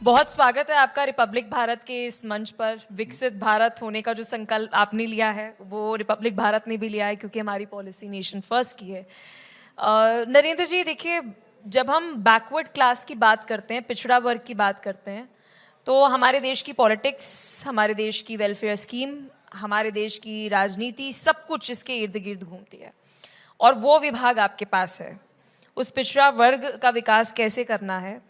बहुत स्वागत है आपका रिपब्लिक भारत के इस मंच पर। विकसित भारत होने का जो संकल्प आपने लिया है वो रिपब्लिक भारत ने भी लिया है, क्योंकि हमारी पॉलिसी नेशन फर्स्ट की है। नरेंद्र जी, देखिए, जब हम बैकवर्ड क्लास की बात करते हैं, पिछड़ा वर्ग की बात करते हैं, तो हमारे देश की पॉलिटिक्स, हमारे देश की वेलफेयर स्कीम, हमारे देश की राजनीति, सब कुछ इसके इर्द गिर्द घूमती है। और वो विभाग आपके पास है। उस पिछड़ा वर्ग का विकास कैसे करना है,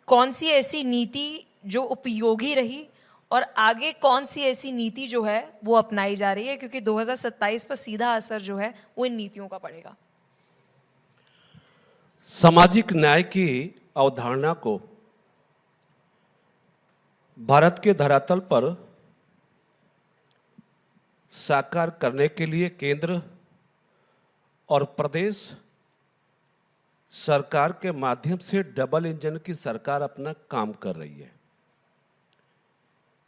कौन सी ऐसी नीति जो उपयोगी रही, और आगे कौन सी ऐसी नीति जो है वो अपनाई जा रही है, क्योंकि 2027 पर सीधा असर जो है वो इन नीतियों का पड़ेगा। सामाजिक न्याय की अवधारणा को भारत के धरातल पर साकार करने के लिए केंद्र और प्रदेश सरकार के माध्यम से डबल इंजन की सरकार अपना काम कर रही है।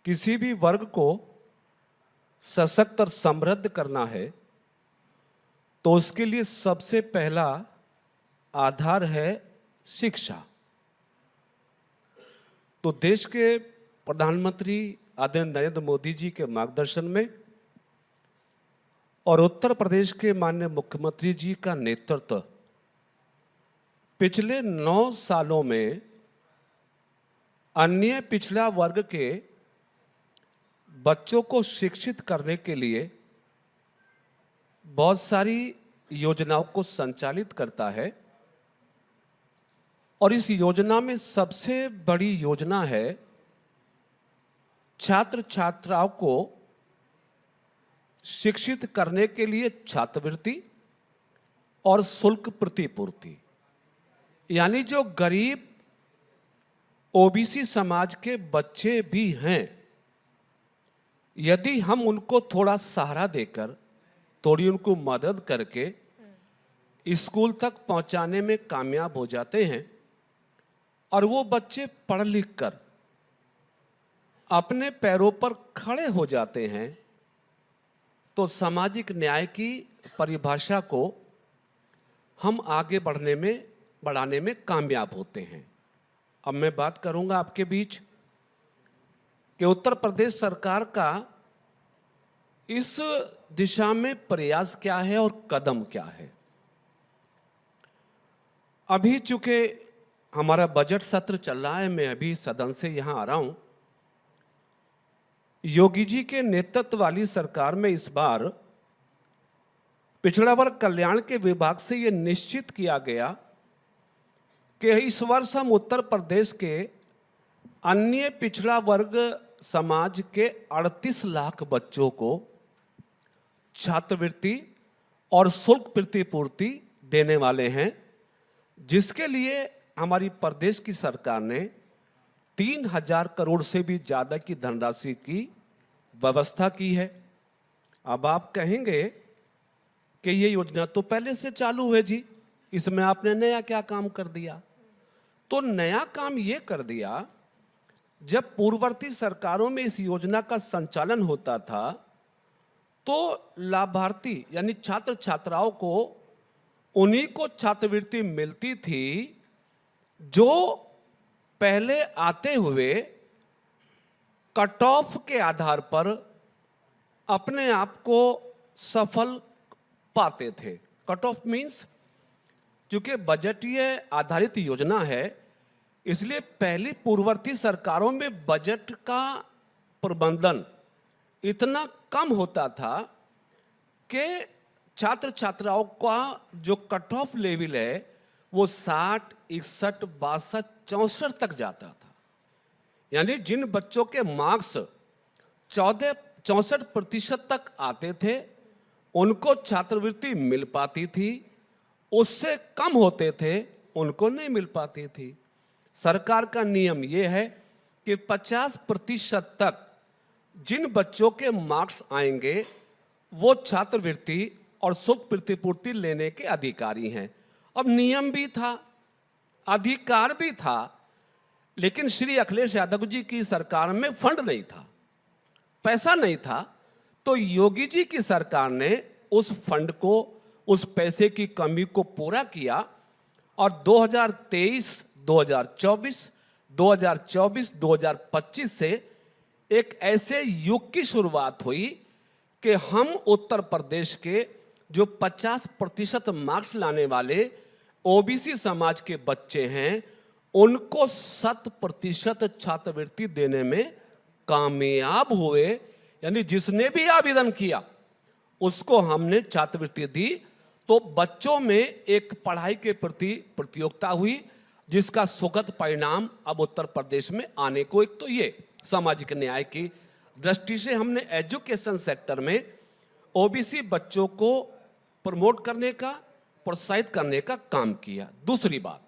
किसी भी वर्ग को सशक्त और समृद्ध करना है तो उसके लिए सबसे पहला आधार है शिक्षा। तो देश के प्रधानमंत्री आदरणीय नरेंद्र मोदी जी के मार्गदर्शन में और उत्तर प्रदेश के माननीय मुख्यमंत्री जी का नेतृत्व पिछले 9 सालों में अन्य पिछड़ा वर्ग के बच्चों को शिक्षित करने के लिए बहुत सारी योजनाओं को संचालित करता है। और इस योजना में सबसे बड़ी योजना है छात्र छात्राओं को शिक्षित करने के लिए छात्रवृत्ति और शुल्क प्रतिपूर्ति। यानी जो गरीब ओबीसी समाज के बच्चे भी हैं, यदि हम उनको थोड़ा सहारा देकर, थोड़ी उनको मदद करके स्कूल तक पहुंचाने में कामयाब हो जाते हैं और वो बच्चे पढ़ लिख कर अपने पैरों पर खड़े हो जाते हैं, तो सामाजिक न्याय की परिभाषा को हम आगे बढ़ाने में कामयाब होते हैं। अब मैं बात करूंगा आपके बीच कि उत्तर प्रदेश सरकार का इस दिशा में प्रयास क्या है और कदम क्या है। अभी चूंकि हमारा बजट सत्र चल रहा है, मैं अभी सदन से यहां आ रहा हूं। योगी जी के नेतृत्व वाली सरकार में इस बार पिछड़ा वर्ग कल्याण के विभाग से यह निश्चित किया गया कि इस वर्ष हम उत्तर प्रदेश के अन्य पिछड़ा वर्ग समाज के 38 लाख बच्चों को छात्रवृत्ति और शुल्क प्रतिपूर्ति देने वाले हैं, जिसके लिए हमारी प्रदेश की सरकार ने 3000 करोड़ से भी ज्यादा की धनराशि की व्यवस्था की है। अब आप कहेंगे कि ये योजना तो पहले से चालू है जी, इसमें आपने नया क्या काम कर दिया? तो नया काम ये कर दिया, जब पूर्ववर्ती सरकारों में इस योजना का संचालन होता था तो लाभार्थी यानी छात्र छात्राओं को उन्हीं को छात्रवृत्ति मिलती थी जो पहले आते हुए कट ऑफ के आधार पर अपने आप को सफल पाते थे। कट ऑफ मीन्स, क्योंकि बजटीय आधारित योजना है, इसलिए पहली पूर्ववर्ती सरकारों में बजट का प्रबंधन इतना कम होता था कि छात्र छात्राओं का जो कट ऑफ लेवल है वो 60, 61, 62, 64 तक जाता था। यानी जिन बच्चों के मार्क्स 64% तक आते थे उनको छात्रवृत्ति मिल पाती थी, उससे कम होते थे उनको नहीं मिल पाती थी। सरकार का नियम यह है कि 50% तक जिन बच्चों के मार्क्स आएंगे वो छात्रवृत्ति और शुल्क प्रतिपूर्ति लेने के अधिकारी हैं। अब नियम भी था, अधिकार भी था, लेकिन श्री अखिलेश यादव जी की सरकार में फंड नहीं था, पैसा नहीं था। तो योगी जी की सरकार ने उस फंड को, उस पैसे की कमी को पूरा किया और 2023, 2024 2024-2025 से एक ऐसे युग की शुरुआत हुई कि हम उत्तर प्रदेश के जो 50% मार्क्स लाने वाले ओबीसी समाज के बच्चे हैं, उनको 100% छात्रवृत्ति देने में कामयाब हुए। यानी जिसने भी आवेदन किया उसको हमने छात्रवृत्ति दी, तो बच्चों में एक पढ़ाई के प्रति प्रतियोगिता हुई, जिसका सुखद परिणाम अब उत्तर प्रदेश में आने को, एक तो ये सामाजिक न्याय की दृष्टि से हमने एजुकेशन सेक्टर में ओबीसी बच्चों को प्रमोट करने का, प्रोत्साहित करने का काम किया। दूसरी बात,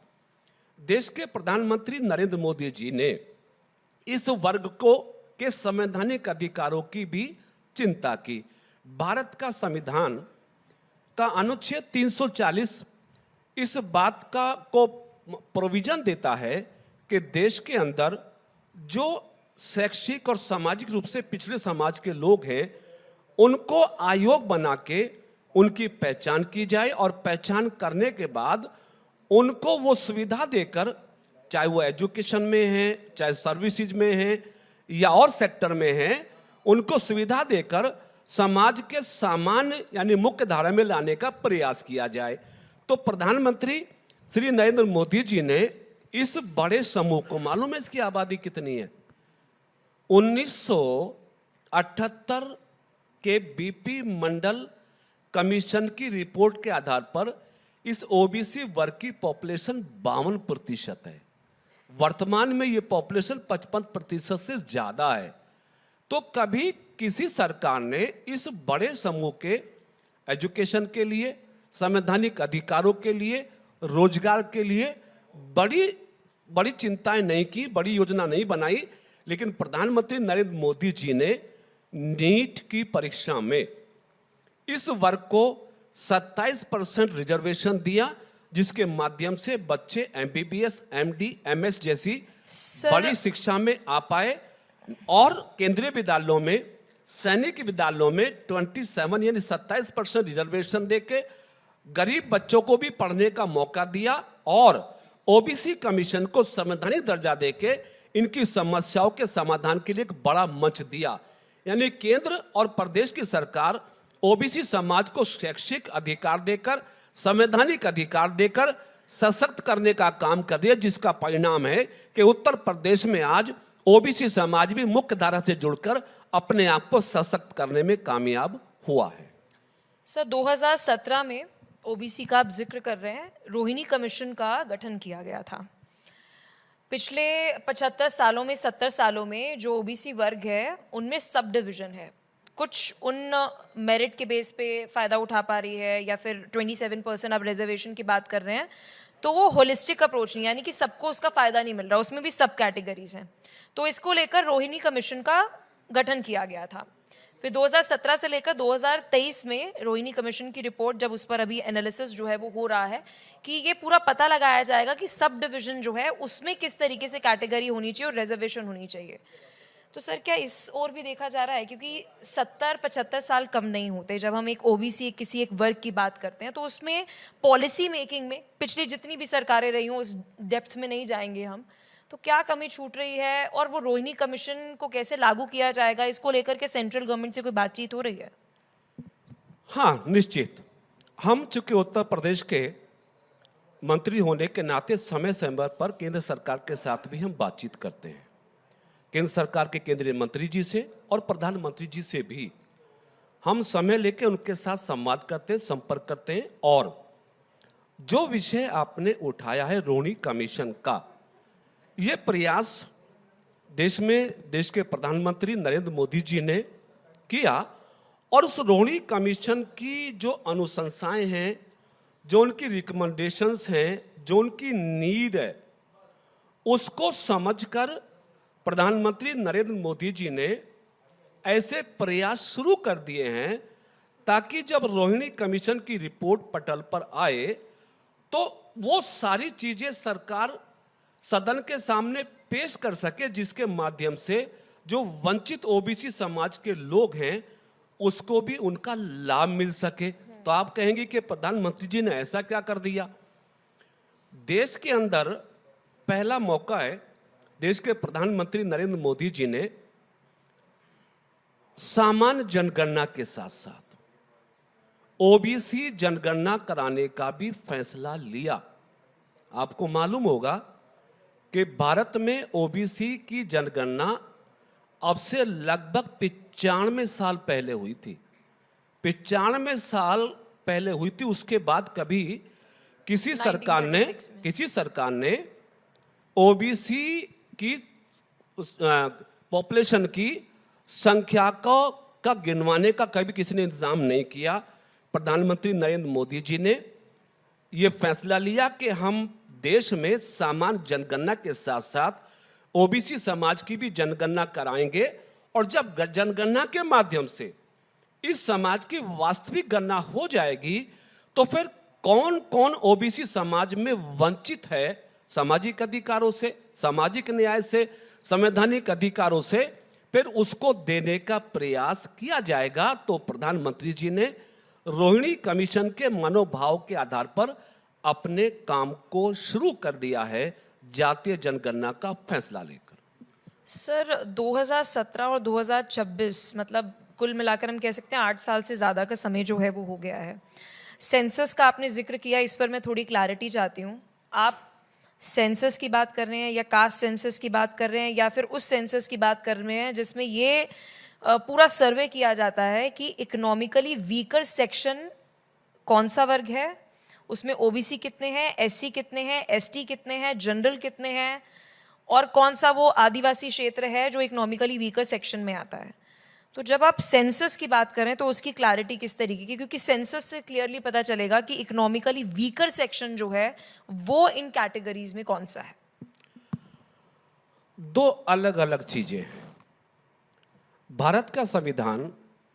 देश के प्रधानमंत्री नरेंद्र मोदी जी ने इस वर्ग को के संवैधानिक अधिकारों की भी चिंता की। भारत का संविधान का अनुच्छेद 340 इस बात का को प्रोविजन देता है कि देश के अंदर जो शैक्षिक और सामाजिक रूप से पिछड़े समाज के लोग हैं, उनको आयोग बना के उनकी पहचान की जाए, और पहचान करने के बाद उनको वो सुविधा देकर, चाहे वो एजुकेशन में है, चाहे सर्विसेज में है या और सेक्टर में है, उनको सुविधा देकर समाज के सामान्य यानी मुख्य धारा में लाने का प्रयास किया जाए। तो प्रधानमंत्री श्री नरेंद्र मोदी जी ने इस बड़े समूह को, मालूम है इसकी आबादी कितनी है? 1978 के बीपी मंडल कमीशन की रिपोर्ट के आधार पर इस ओबीसी वर्ग की पॉपुलेशन 52% है। वर्तमान में ये पॉपुलेशन 55% से ज्यादा है। तो कभी किसी सरकार ने इस बड़े समूह के एजुकेशन के लिए, संवैधानिक अधिकारों के लिए, रोजगार के लिए बड़ी चिंताएं नहीं की, बड़ी योजना नहीं बनाई। लेकिन प्रधानमंत्री नरेंद्र मोदी जी ने नीट की परीक्षा में इस वर्ग को 27% रिजर्वेशन दिया, जिसके माध्यम से बच्चे एमबीबीएस, एमडी, एमएस जैसी बड़ी शिक्षा में आ पाए। और केंद्रीय विद्यालयों में, सैनिक विद्यालयों में 27 यानी 27% रिजर्वेशन देके गरीब बच्चों को भी पढ़ने का मौका दिया, और ओबीसी कमीशन को संवैधानिक दर्जा देके इनकी समस्याओं के समाधान के लिए एक बड़ा मंच दिया। यानी केंद्र और प्रदेश की सरकार ओबीसी समाज को शैक्षिक अधिकार देकर, संवैधानिक अधिकार देकर सशक्त करने का काम कर रही है, जिसका परिणाम है कि उत्तर प्रदेश में आज ओबीसी समाज भी मुख्य धारा से जुड़कर अपने आप को सशक्त करने में कामयाब हुआ है। सर, 2017 में ओबीसी का आप जिक्र कर रहे हैं, रोहिणी कमीशन का गठन किया गया था। पिछले 75 सालों में, 70 सालों में जो ओबीसी वर्ग है उनमें सब डिवीजन है। कुछ उन मेरिट के बेस पे फ़ायदा उठा पा रही है, या फिर 27% आप रिजर्वेशन की बात कर रहे हैं, तो वो होलिस्टिक अप्रोच नहीं, यानी कि सबको उसका फ़ायदा नहीं मिल रहा, उसमें भी सब कैटेगरीज हैं। तो इसको लेकर रोहिणी कमीशन का गठन किया गया था। फिर 2017 से लेकर 2023 में रोहिणी कमीशन की रिपोर्ट, जब उस पर अभी एनालिसिस जो है वो हो रहा है कि ये पूरा पता लगाया जाएगा कि सब डिवीजन जो है उसमें किस तरीके से कैटेगरी होनी चाहिए और रिजर्वेशन होनी चाहिए। तो सर, क्या इस ओर भी देखा जा रहा है? क्योंकि 70-75 साल कम नहीं होते जब हम एक ओबीसी, किसी एक वर्ग की बात करते हैं, तो उसमें पॉलिसी मेकिंग में पिछली जितनी भी सरकारें रही हों, उस डेप्थ में नहीं जाएंगे हम, तो क्या कमी छूट रही है, और वो रोहिणी कमीशन को कैसे लागू किया जाएगा, इसको लेकर के सेंट्रल गवर्नमेंट से कोई बातचीत हो रही है? हाँ, निश्चित। हम चूंकि उत्तर प्रदेश के मंत्री होने के नाते समय समय पर केंद्र सरकार के साथ भी हम बातचीत करते हैं। केंद्र सरकार के केंद्रीय मंत्री जी से और प्रधानमंत्री जी से भी हम समय लेके उनके साथ संवाद करते हैं, संपर्क करते हैं। और जो विषय आपने उठाया है रोहिणी कमीशन का, ये प्रयास देश के प्रधानमंत्री नरेंद्र मोदी जी ने किया, और उस रोहिणी कमीशन की जो अनुशंसाएं हैं, जो उनकी रिकमेंडेशंस हैं, जो उनकी नीड है, उसको समझकर प्रधानमंत्री नरेंद्र मोदी जी ने ऐसे प्रयास शुरू कर दिए हैं ताकि जब रोहिणी कमीशन की रिपोर्ट पटल पर आए तो वो सारी चीजें सरकार सदन के सामने पेश कर सके, जिसके माध्यम से जो वंचित ओबीसी समाज के लोग हैं उसको भी उनका लाभ मिल सके। तो आप कहेंगे कि प्रधानमंत्री जी ने ऐसा क्या कर दिया? देश के अंदर पहला मौका है देश के प्रधानमंत्री नरेंद्र मोदी जी ने सामान्य जनगणना के साथ साथ ओबीसी जनगणना कराने का भी फैसला लिया। आपको मालूम होगा कि भारत में ओबीसी की जनगणना अब से लगभग 95 साल पहले हुई थी। 95 साल पहले हुई थी। उसके बाद कभी किसी सरकार ने ओबीसी की पॉपुलेशन की संख्या का गिनवाने का कभी किसी ने इंतजाम नहीं किया। प्रधानमंत्री नरेंद्र मोदी जी ने यह फैसला लिया कि हम देश में सामान्य जनगणना के साथ साथ ओबीसी समाज की भी जनगणना कराएंगे, और जब जनगणना के माध्यम से इस समाज की वास्तविक गणना हो जाएगी तो फिर कौन कौन ओबीसी समाज में वंचित है सामाजिक अधिकारों से, सामाजिक न्याय से, संवैधानिक अधिकारों से, फिर उसको देने का प्रयास किया जाएगा। तो प्रधानमंत्री जी ने रोहिणी कमीशन के मनोभाव के आधार पर अपने काम को शुरू कर दिया है जातीय जनगणना का फैसला लेकर। सर 2017 और 2026 मतलब कुल मिलाकर हम कह सकते हैं 8 साल से ज़्यादा का समय जो है वो हो गया है। सेंसस का आपने जिक्र किया, इस पर मैं थोड़ी क्लैरिटी चाहती हूँ। आप सेंसस की बात कर रहे हैं या कास्ट सेंसस की बात कर रहे हैं या फिर उस सेंसस की बात कर रहे हैं जिसमें ये पूरा सर्वे किया जाता है कि इकोनॉमिकली वीकर सेक्शन कौन सा वर्ग है, उसमें ओबीसी कितने हैं, एससी कितने हैं, एसटी कितने हैं, जनरल कितने हैं, और कौन सा वो आदिवासी क्षेत्र है जो इकोनॉमिकली वीकर सेक्शन में आता है। तो जब आप सेंसस की बात करें तो उसकी क्लैरिटी किस तरीके की, क्योंकि सेंसस से क्लियरली पता चलेगा कि इकोनॉमिकली वीकर सेक्शन जो है वो इन कैटेगरीज में कौन सा है। दो अलग अलग चीजें हैं। भारत का संविधान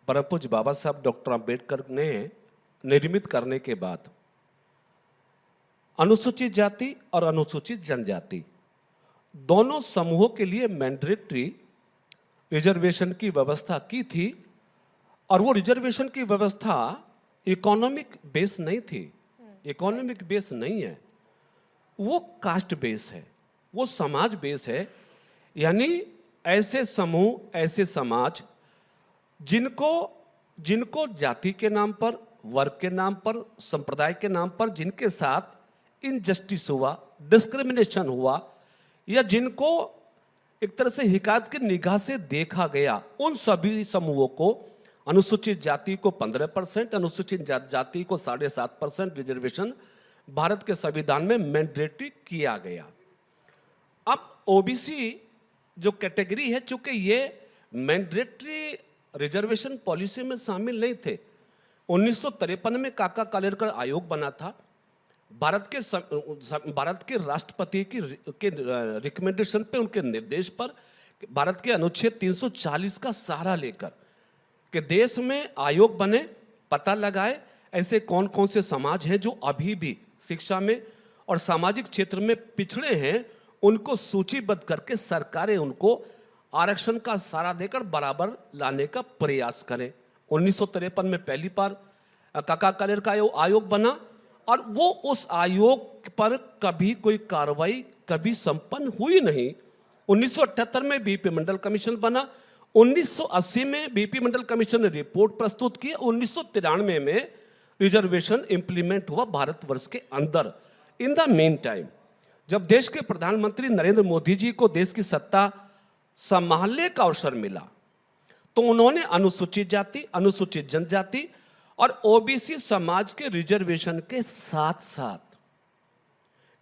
परम पूज्य बाबा साहब डॉक्टर अंबेडकर ने निर्मित करने के बाद अनुसूचित जाति और अनुसूचित जनजाति दोनों समूहों के लिए मैंडेटरी रिजर्वेशन की व्यवस्था की थी, और वो रिजर्वेशन की व्यवस्था इकोनॉमिक बेस नहीं थी, इकोनॉमिक बेस नहीं है, वो कास्ट बेस है, वो समाज बेस है। यानी ऐसे समूह, ऐसे समाज जिनको जाति के नाम पर, वर्ग के नाम पर, संप्रदाय के नाम पर जिनके साथ इनजस्टिस हुआ, डिस्क्रिमिनेशन हुआ, या जिनको एक तरह से हिकायत की निगाह से देखा गया, उन सभी समूहों को, अनुसूचित जाति को 15%, अनुसूचित जाति को 7.5% रिजर्वेशन भारत के संविधान में मैंडेटरी किया गया। अब ओबीसी जो कैटेगरी है, चूंकि ये मैंडेटरी रिजर्वेशन पॉलिसी में शामिल नहीं थे, 1953 में काका कालेलकर आयोग बना था। भारत के राष्ट्रपति के रिकमेंडेशन पे, उनके निर्देश पर भारत के अनुच्छेद 340 का सहारा लेकर कि देश में आयोग बने, पता लगाए ऐसे कौन कौन से समाज हैं जो अभी भी शिक्षा में और सामाजिक क्षेत्र में पिछड़े हैं, उनको सूचीबद्ध करके सरकारें उनको आरक्षण का सहारा देकर बराबर लाने का प्रयास करें। 1953 में पहली बार काका कालेलकर का आयोग बना, और वो उस आयोग पर कभी कोई कार्रवाई कभी संपन्न हुई नहीं। 1978 में बीपी मंडल कमीशन बना, 1980 में बीपी मंडल कमीशन ने रिपोर्ट प्रस्तुत की, 1993 में रिजर्वेशन इंप्लीमेंट हुआ भारतवर्ष के अंदर। इन द मेन टाइम जब देश के प्रधानमंत्री नरेंद्र मोदी जी को देश की सत्ता संभालने का अवसर मिला तो उन्होंने अनुसूचित जाति, अनुसूचित जनजाति और ओबीसी समाज के रिजर्वेशन के साथ साथ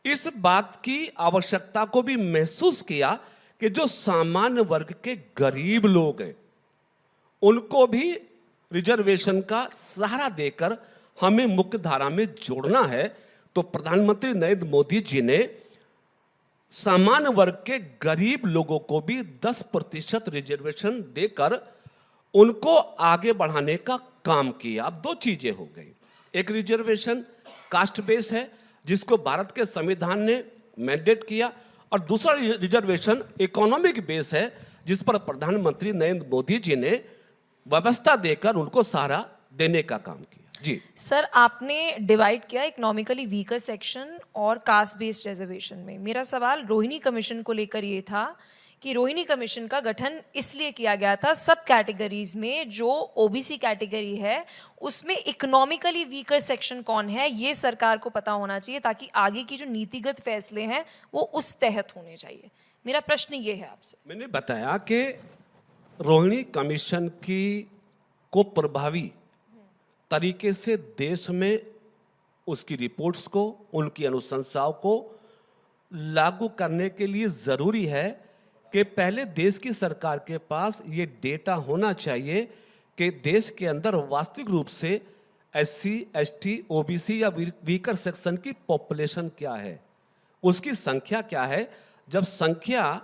इस बात की आवश्यकता को भी महसूस किया कि जो सामान्य वर्ग के गरीब लोग हैं उनको भी रिजर्वेशन का सहारा देकर हमें मुख्य धारा में जोड़ना है। तो प्रधानमंत्री नरेंद्र मोदी जी ने सामान्य वर्ग के गरीब लोगों को भी 10% रिजर्वेशन देकर उनको आगे बढ़ाने का काम किया। अब दो चीजें हो गई, एक रिजर्वेशन कास्ट बेस है जिसको भारत के संविधान ने मैंडेट किया, और दूसरा रिजर्वेशन इकोनॉमिक बेस है जिस पर प्रधानमंत्री नरेंद्र मोदी जी ने व्यवस्था देकर उनको सहारा देने का काम किया। जी सर, आपने डिवाइड किया इकोनॉमिकली वीकर सेक्शन और कास्ट बेस्ड रिजर्वेशन में। मेरा सवाल रोहिणी कमीशन को लेकर ये था कि रोहिणी कमीशन का गठन इसलिए किया गया था सब कैटेगरीज में, जो ओबीसी कैटेगरी है उसमें इकोनॉमिकली वीकर सेक्शन कौन है ये सरकार को पता होना चाहिए, ताकि आगे की जो नीतिगत फैसले हैं वो उस तहत होने चाहिए। मेरा प्रश्न ये है आपसे। मैंने बताया कि रोहिणी कमीशन की को प्रभावी तरीके से देश में उसकी रिपोर्ट्स को, उनकी अनुशंसाओं को लागू करने के लिए ज़रूरी है कि पहले देश की सरकार के पास ये डेटा होना चाहिए कि देश के अंदर वास्तविक रूप से एससी, एसटी, ओबीसी या वीकर सेक्शन की पॉपुलेशन क्या है, उसकी संख्या क्या है। जब संख्या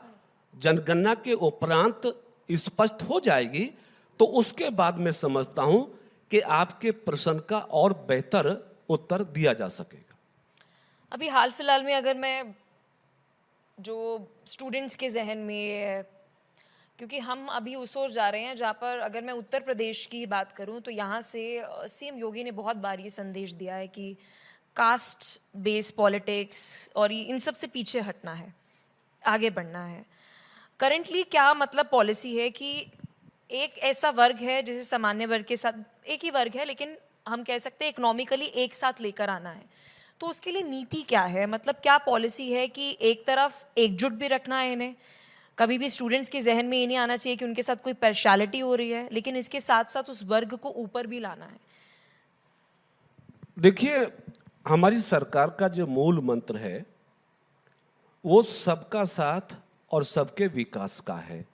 जनगणना के उपरांत स्पष्ट हो जाएगी तो उसके बाद मैं समझता हूं कि आपके प्रश्न का और बेहतर उत्तर दिया जा सकेगा। अभी हाल फिलहाल में अगर मैं जो स्टूडेंट्स के जहन में ये है, क्योंकि हम अभी उस ओर जा रहे हैं जहाँ पर अगर मैं उत्तर प्रदेश की बात करूँ तो यहाँ से सीएम योगी ने बहुत बार ये संदेश दिया है कि कास्ट बेस्ड पॉलिटिक्स और इन सब से पीछे हटना है, आगे बढ़ना है। करंटली क्या मतलब पॉलिसी है कि एक ऐसा वर्ग है जिसे सामान्य वर्ग के साथ, एक ही वर्ग है लेकिन हम कह सकते हैं इकोनॉमिकली एक साथ लेकर आना है, तो उसके लिए नीति क्या है? मतलब क्या पॉलिसी है कि एक तरफ एकजुट भी रखना है इन्हें, कभी भी स्टूडेंट्स के जहन में ये नहीं आना चाहिए कि उनके साथ कोई पार्शियलिटी हो रही है, लेकिन इसके साथ साथ उस वर्ग को ऊपर भी लाना है। देखिए, हमारी सरकार का जो मूल मंत्र है वो सबका साथ और सबके विकास का है।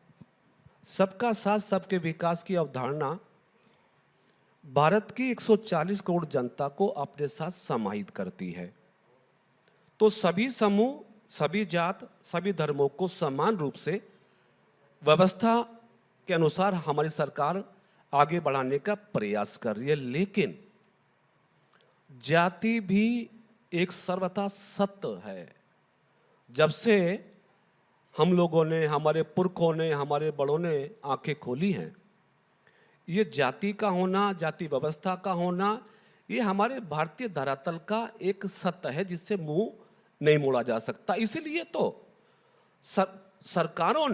सबका साथ सबके विकास की अवधारणा भारत की 140 करोड़ जनता को अपने साथ समाहित करती है। तो सभी समूह, सभी जात, सभी धर्मों को समान रूप से व्यवस्था के अनुसार हमारी सरकार आगे बढ़ाने का प्रयास कर रही है। लेकिन जाति भी एक सर्वथा सत्य है। जब से हम लोगों ने, हमारे पुरखों ने, हमारे बड़ों ने आंखें खोली हैं, ये जाति का होना, जाति व्यवस्था का होना, ये हमारे भारतीय धरातल का एक सत्य है जिससे मुंह नहीं मोड़ा जा सकता। इसीलिए तो सरकारों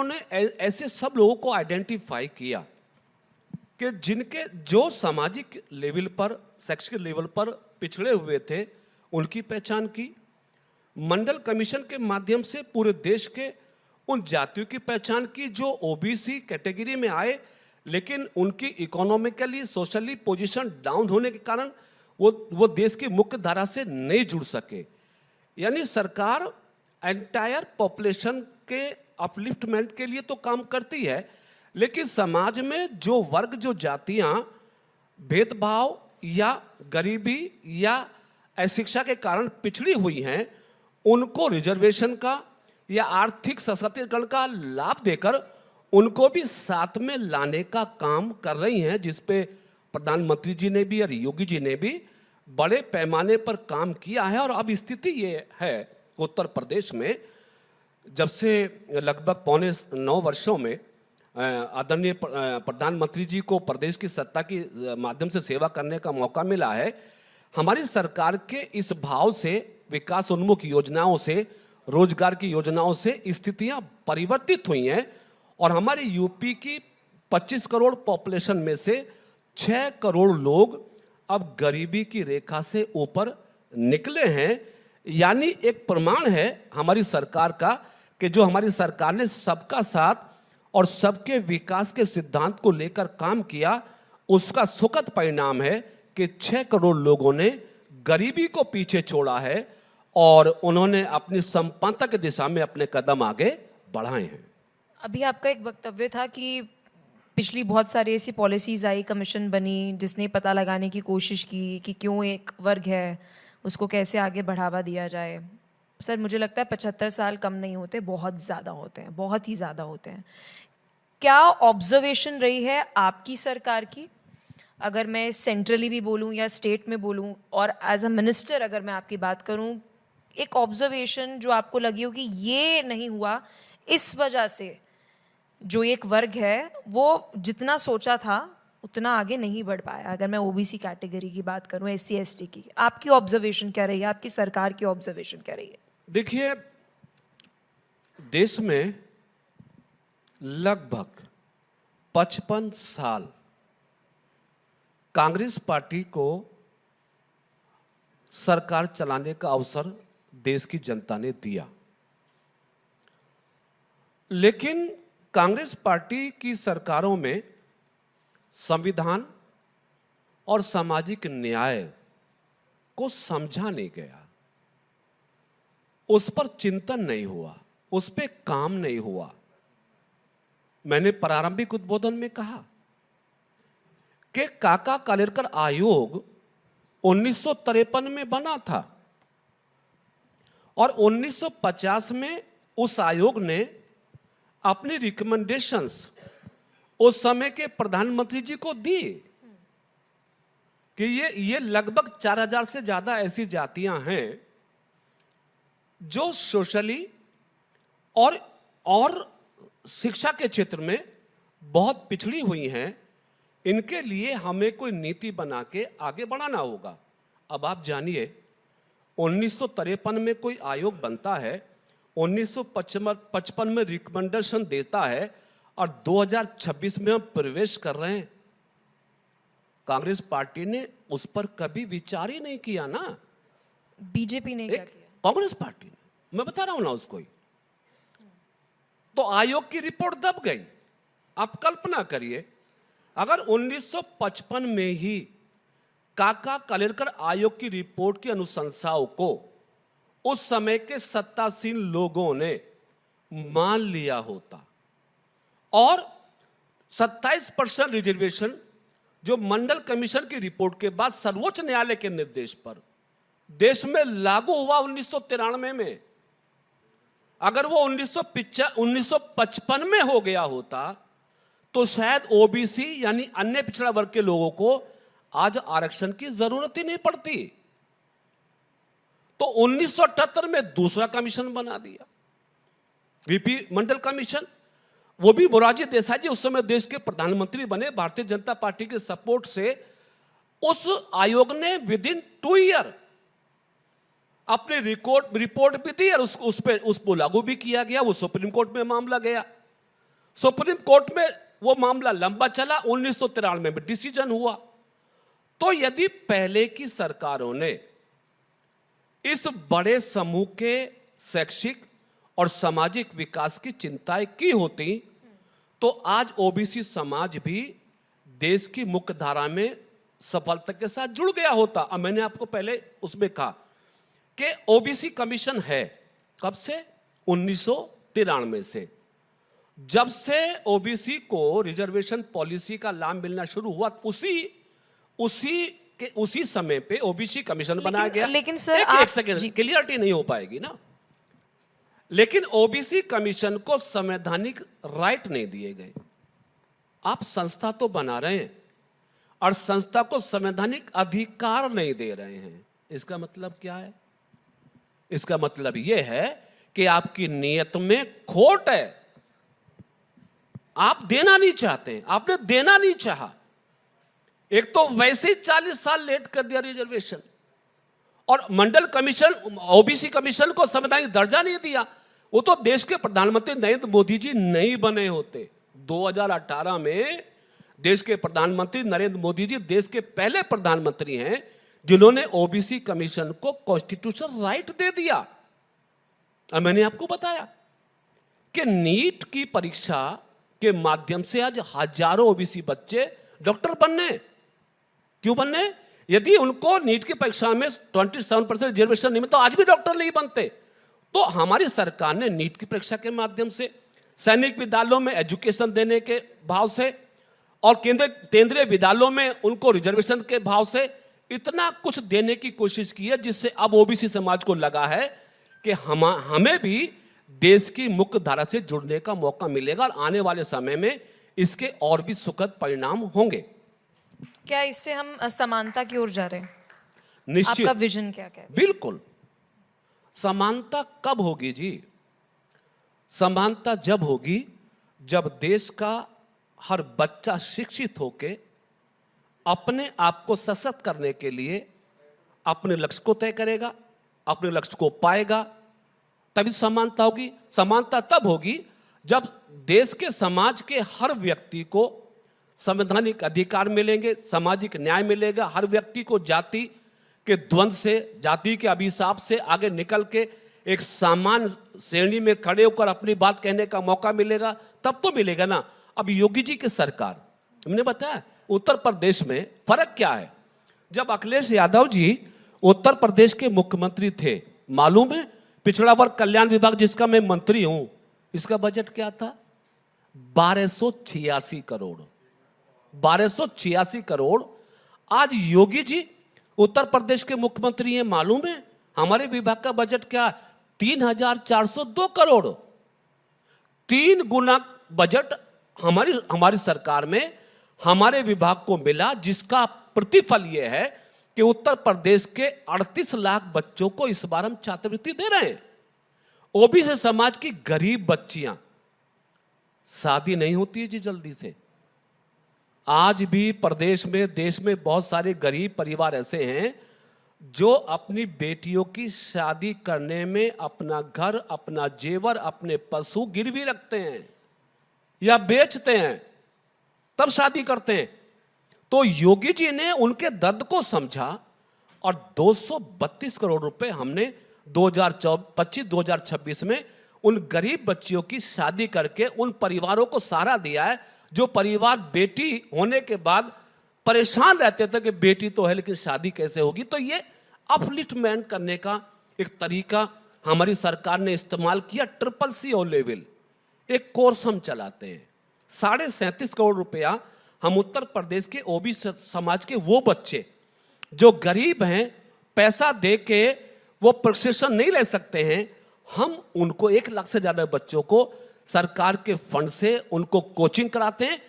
ने ऐसे सब लोगों को आइडेंटिफाई किया कि जिनके जो सामाजिक लेवल पर, शैक्षिक लेवल पर पिछड़े हुए थे, उनकी पहचान की। मंडल कमीशन के माध्यम से पूरे देश के उन जातियों की पहचान की जो ओबीसी कैटेगरी में आए, लेकिन उनकी इकोनॉमिकली, सोशली पोजीशन डाउन होने के कारण वो देश की मुख्य धारा से नहीं जुड़ सके। यानी सरकार एंटायर पॉपुलेशन के अपलिफ्टमेंट के लिए तो काम करती है, लेकिन समाज में जो वर्ग, जो जातियां भेदभाव या गरीबी या अशिक्षा के कारण पिछड़ी हुई हैं, उनको रिजर्वेशन का या आर्थिक सशक्तिकरण का लाभ देकर उनको भी साथ में लाने का काम कर रही हैं, जिस पे प्रधानमंत्री जी ने भी और योगी जी ने भी बड़े पैमाने पर काम किया है। और अब स्थिति ये है उत्तर प्रदेश में, जब से लगभग 9 वर्षों में आदरणीय प्रधानमंत्री जी को प्रदेश की सत्ता की माध्यम से सेवा करने का मौका मिला है, हमारी सरकार के इस भाव से, विकास उन्मुख योजनाओं से, रोजगार की योजनाओं से स्थितियां परिवर्तित हुई हैं। और हमारे यूपी की 25 करोड़ पॉपुलेशन में से 6 करोड़ लोग अब गरीबी की रेखा से ऊपर निकले हैं। यानी एक प्रमाण है हमारी सरकार का कि जो हमारी सरकार ने सबका साथ और सबके विकास के सिद्धांत को लेकर काम किया, उसका सुखद परिणाम है कि 6 करोड़ लोगों ने गरीबी को पीछे छोड़ा है और उन्होंने अपनी संपन्नता की दिशा में अपने कदम आगे बढ़ाए हैं। अभी आपका एक वक्तव्य था कि पिछली बहुत सारी ऐसी पॉलिसीज आई, कमीशन बनी जिसने पता लगाने की कोशिश की कि क्यों एक वर्ग है उसको कैसे आगे बढ़ावा दिया जाए। सर, मुझे लगता है 75 साल कम नहीं होते, बहुत ज़्यादा होते हैं, बहुत ही ज़्यादा होते हैं। क्या ऑब्जर्वेशन रही है आपकी सरकार की, अगर मैं सेंट्रली भी बोलूं या स्टेट में बोलूं, और एज अ मिनिस्टर अगर मैं आपकी बात करूं, एक ऑब्जर्वेशन जो आपको लगी हो कि ये नहीं हुआ, इस वजह से जो एक वर्ग है वो जितना सोचा था उतना आगे नहीं बढ़ पाया, अगर मैं ओबीसी कैटेगरी की बात करूं, एससी एसटी की, आपकी ऑब्जर्वेशन क्या रही है, आपकी सरकार की ऑब्जर्वेशन क्या रही है? देखिए, देश में लगभग 55 साल कांग्रेस पार्टी को सरकार चलाने का अवसर देश की जनता ने दिया, लेकिन कांग्रेस पार्टी की सरकारों में संविधान और सामाजिक न्याय को समझा नहीं गया, उस पर चिंतन नहीं हुआ, उस पर काम नहीं हुआ। मैंने प्रारंभिक उद्बोधन में कहा कि काका कालेलकर आयोग 1953 में बना था और 1950 में उस आयोग ने अपनी रिकमेंडेशंस उस समय के प्रधानमंत्री जी को दी कि ये लगभग 4000 से ज्यादा ऐसी जातियां हैं जो सोशली और शिक्षा के क्षेत्र में बहुत पिछड़ी हुई हैं, इनके लिए हमें कोई नीति बना के आगे बढ़ाना होगा। अब आप जानिए, 1953 में कोई आयोग बनता है, 1955 में रिकमेंडेशन देता है और 2026 में हम प्रवेश कर रहे हैं। कांग्रेस पार्टी ने उस पर कभी विचार ही नहीं किया ना। बीजेपी ने क्या किया? कांग्रेस पार्टी ने, मैं बता रहा हूं ना उसको ही। तो आयोग की रिपोर्ट दब गई। आप कल्पना करिए, अगर 1955 में ही काका कालेलकर आयोग की रिपोर्ट की अनुशंसाओं को उस समय के सत्तासीन लोगों ने मान लिया होता और 27% रिजर्वेशन जो मंडल कमीशन की रिपोर्ट के बाद सर्वोच्च न्यायालय के निर्देश पर देश में लागू हुआ 1993 में, अगर वो 1955 में हो गया होता तो शायद ओबीसी यानी अन्य पिछड़ा वर्ग के लोगों को आज आरक्षण की जरूरत ही नहीं पड़ती। तो 1978 में दूसरा कमीशन बना दिया, वीपी मंडल कमीशन। वो भी मोरारजी देसाई जी उस समय देश के प्रधानमंत्री बने, भारतीय जनता पार्टी के सपोर्ट से उस आयोग ने विद इन 2 ईयर अपनी रिपोर्ट भी दी और उसको लागू भी किया गया। वो सुप्रीम कोर्ट में मामला गया, सुप्रीम कोर्ट में वो मामला लंबा चला, 1993 में डिसीजन हुआ। तो यदि पहले की सरकारों ने इस बड़े समूह के शैक्षिक और सामाजिक विकास की चिंताएं की होती तो आज ओबीसी समाज भी देश की मुख्य धारा में सफलता के साथ जुड़ गया होता। अब मैंने आपको पहले उसमें कहा कि ओबीसी कमीशन है कब से? 1993 से। जब से ओबीसी को रिजर्वेशन पॉलिसी का लाभ मिलना शुरू हुआ, उसी समय पे ओबीसी कमीशन बनाया गया। लेकिन सर एक सेकंड, क्लियरिटी नहीं हो पाएगी ना। लेकिन ओबीसी कमीशन को संवैधानिक राइट नहीं दिए गए। आप संस्था तो बना रहे हैं और संस्था को संवैधानिक अधिकार नहीं दे रहे हैं। इसका मतलब क्या है? इसका मतलब यह है कि आपकी नीयत में खोट है। आप देना नहीं चाहते, आपने देना नहीं चाहा। एक तो वैसे ही 40 साल लेट कर दिया रिजर्वेशन, और मंडल कमीशन ओबीसी कमीशन को संवैधानिक दर्जा नहीं दिया। वो तो देश के प्रधानमंत्री नरेंद्र मोदी जी नहीं बने होते। 2018 में देश के प्रधानमंत्री नरेंद्र मोदी जी देश के पहले प्रधानमंत्री हैं जिन्होंने ओबीसी कमीशन को कॉन्स्टिट्यूशनल राइट दे दिया। और मैंने आपको बताया कि नीट की परीक्षा के माध्यम से आज हजारों ओबीसी बच्चे डॉक्टर बनने, क्यों बनने? यदि उनको नीट की परीक्षा में 27% रिजर्वेशन नहीं मिलता तो आज भी डॉक्टर नहीं बनते। तो हमारी सरकार ने नीट की परीक्षा के माध्यम से, सैनिक विद्यालयों में एजुकेशन देने के भाव से और केंद्रीय विद्यालयों में उनको रिजर्वेशन के भाव से इतना कुछ देने की कोशिश की है, जिससे अब ओबीसी समाज को लगा है कि हमें भी देश की मुख्य धारा से जुड़ने का मौका मिलेगा और आने वाले समय में इसके और भी सुखद परिणाम होंगे। क्या इससे हम समानता की ओर जा रहे हैं? निश्चित। आपका विजन क्या है? बिल्कुल। समानता कब होगी जी? समानता जब होगी जब देश का हर बच्चा शिक्षित होके अपने आप को सशक्त करने के लिए अपने लक्ष्य को तय करेगा, अपने लक्ष्य को पाएगा, तभी समानता होगी। समानता तब होगी जब देश के समाज के हर व्यक्ति को संवैधानिक अधिकार मिलेंगे, सामाजिक न्याय मिलेगा, हर व्यक्ति को जाति के द्वंद्व से, जाति के अभिशाप से आगे निकल के एक सामान्य श्रेणी में खड़े होकर अपनी बात कहने का मौका मिलेगा, तब तो मिलेगा ना। अब योगी जी की सरकार, हमने बताया उत्तर प्रदेश में फर्क क्या है। जब अखिलेश यादव जी उत्तर प्रदेश के मुख्यमंत्री थे, मालूम है पिछड़ा वर्ग कल्याण विभाग जिसका मैं मंत्री हूं, इसका बजट क्या था? 1286 करोड़। 1286 करोड़। आज योगी जी उत्तर प्रदेश के मुख्यमंत्री हैं, मालूम है हमारे विभाग का बजट क्या? 3402 करोड़। 3 गुना बजट हमारी सरकार में हमारे विभाग को मिला, जिसका प्रतिफल यह है कि उत्तर प्रदेश के 38 लाख बच्चों को इस बार हम छात्रवृत्ति दे रहे हैं। ओबीसी समाज की गरीब बच्चियां, शादी नहीं होती है जी जल्दी से। आज भी प्रदेश में, देश में बहुत सारे गरीब परिवार ऐसे हैं जो अपनी बेटियों की शादी करने में अपना घर, अपना जेवर, अपने पशु गिरवी रखते हैं या बेचते हैं, तब शादी करते हैं। तो योगी जी ने उनके दर्द को समझा और 232 करोड़ रुपए हमने 2025-2026 में उन गरीब बच्चियों की शादी करके उन परिवारों को सहारा दिया है, जो परिवार बेटी होने के बाद परेशान रहते थे कि बेटी तो है लेकिन शादी कैसे होगी। तो ये अपलिफ्टमेंट करने का एक तरीका हमारी सरकार ने इस्तेमाल किया। CCC लेवल एक कोर्स हम चलाते हैं, 37.5 करोड़ रुपया हम उत्तर प्रदेश के ओबीसी समाज के वो बच्चे जो गरीब हैं, पैसा दे के वो प्रशिक्षण नहीं ले सकते हैं, हम उनको 1 लाख से ज्यादा बच्चों को सरकार के फंड से उनको कोचिंग कराते हैं,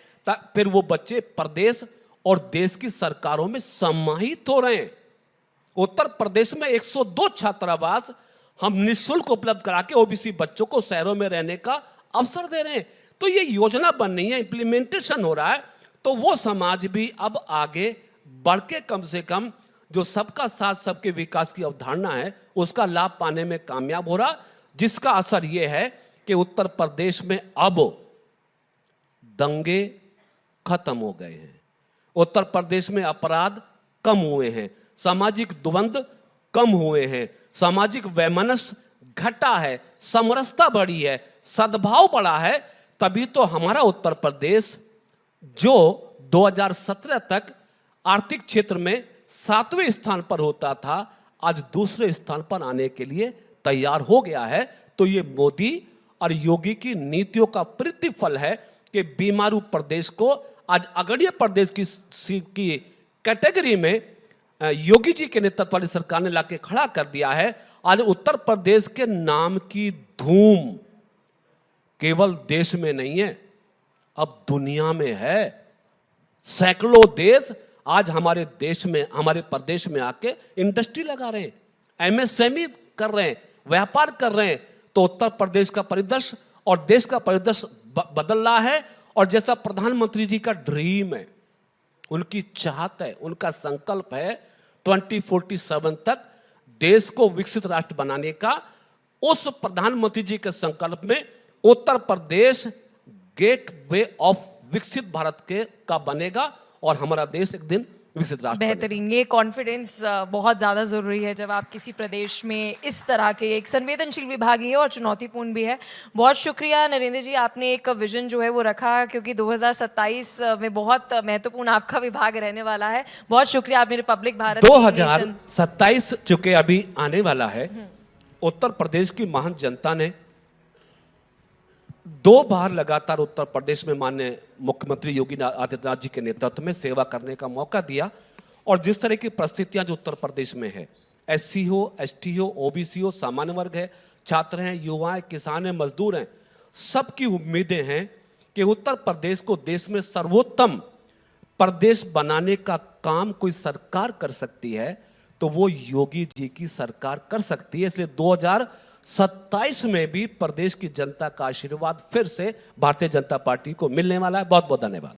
फिर वो बच्चे प्रदेश और देश की सरकारों में सम्मानित हो रहे हैं। उत्तर प्रदेश में 102 छात्रावास हम निःशुल्क उपलब्ध करा के ओबीसी बच्चों को शहरों में रहने का अवसर दे रहे हैं। तो ये योजना बन रही है, इंप्लीमेंटेशन हो रहा है। तो वो समाज भी अब आगे बढ़ के कम से कम जो सबका साथ सबके विकास की अवधारणा है उसका लाभ पाने में कामयाब हो रहा, जिसका असर यह है कि उत्तर प्रदेश में अब दंगे खत्म हो गए हैं, उत्तर प्रदेश में अपराध कम हुए हैं, सामाजिक द्वंद्व कम हुए हैं, सामाजिक वैमनस्य घटा है, समरसता बढ़ी है, सद्भाव बढ़ा है। तभी तो हमारा उत्तर प्रदेश जो 2017 तक आर्थिक क्षेत्र में 7वें स्थान पर होता था, आज दूसरे स्थान पर आने के लिए तैयार हो गया है। तो ये मोदी और योगी की नीतियों का प्रतिफल है कि बीमारू प्रदेश को आज अग्रणी प्रदेश की कैटेगरी में योगी जी के नेतृत्व वाली सरकार ने लाके खड़ा कर दिया है। आज उत्तर प्रदेश के नाम की धूम केवल देश में नहीं है, अब दुनिया में है। सैकड़ों देश आज हमारे देश में, हमारे प्रदेश में आके इंडस्ट्री लगा रहे हैं, एमएसएमई कर रहे हैं, व्यापार कर रहे हैं। तो उत्तर प्रदेश का परिदृश्य और देश का परिदृश्य बदल रहा है। और जैसा प्रधानमंत्री जी का ड्रीम है, उनकी चाहत है, उनका संकल्प है 2047 तक देश को विकसित राष्ट्र बनाने का, उस प्रधानमंत्री जी के संकल्प में उत्तर प्रदेश गेटवे ऑफ विकसित भारत का बनेगा और हमारा देश एक दिन विकसित राष्ट्र बेहतरीन। ये कॉन्फिडेंस बहुत ज़्यादा ज़रूरी है जब आप किसी प्रदेश में इस तरह के एक संवेदनशील विभाग है और चुनौतीपूर्ण भी है। बहुत शुक्रिया नरेंद्र जी, आपने एक विजन जो है वो रखा, क्योंकि 2027 में बहुत महत्वपूर्ण आपका विभाग रहने वाला है। बहुत शुक्रिया, आपने रिपब्लिक भारत 2027 चुके अभी आने वाला है। उत्तर प्रदेश की महान जनता ने 2 बार लगातार उत्तर प्रदेश में माननीय मुख्यमंत्री योगी आदित्यनाथ जी के नेतृत्व में सेवा करने का मौका दिया। और जिस तरह की परिस्थितियां जो उत्तर प्रदेश में है, एससी हो, एसटी हो, ओबीसी हो, सामान्य वर्ग है, छात्र हैं, युवा हैं, किसान हैं, मजदूर हैं, सबकी उम्मीदें हैं कि उत्तर प्रदेश को देश में सर्वोत्तम प्रदेश बनाने का काम कोई सरकार कर सकती है तो वो योगी जी की सरकार कर सकती है। इसलिए 2027 में भी प्रदेश की जनता का आशीर्वाद फिर से भारतीय जनता पार्टी को मिलने वाला है। बहुत बहुत धन्यवाद।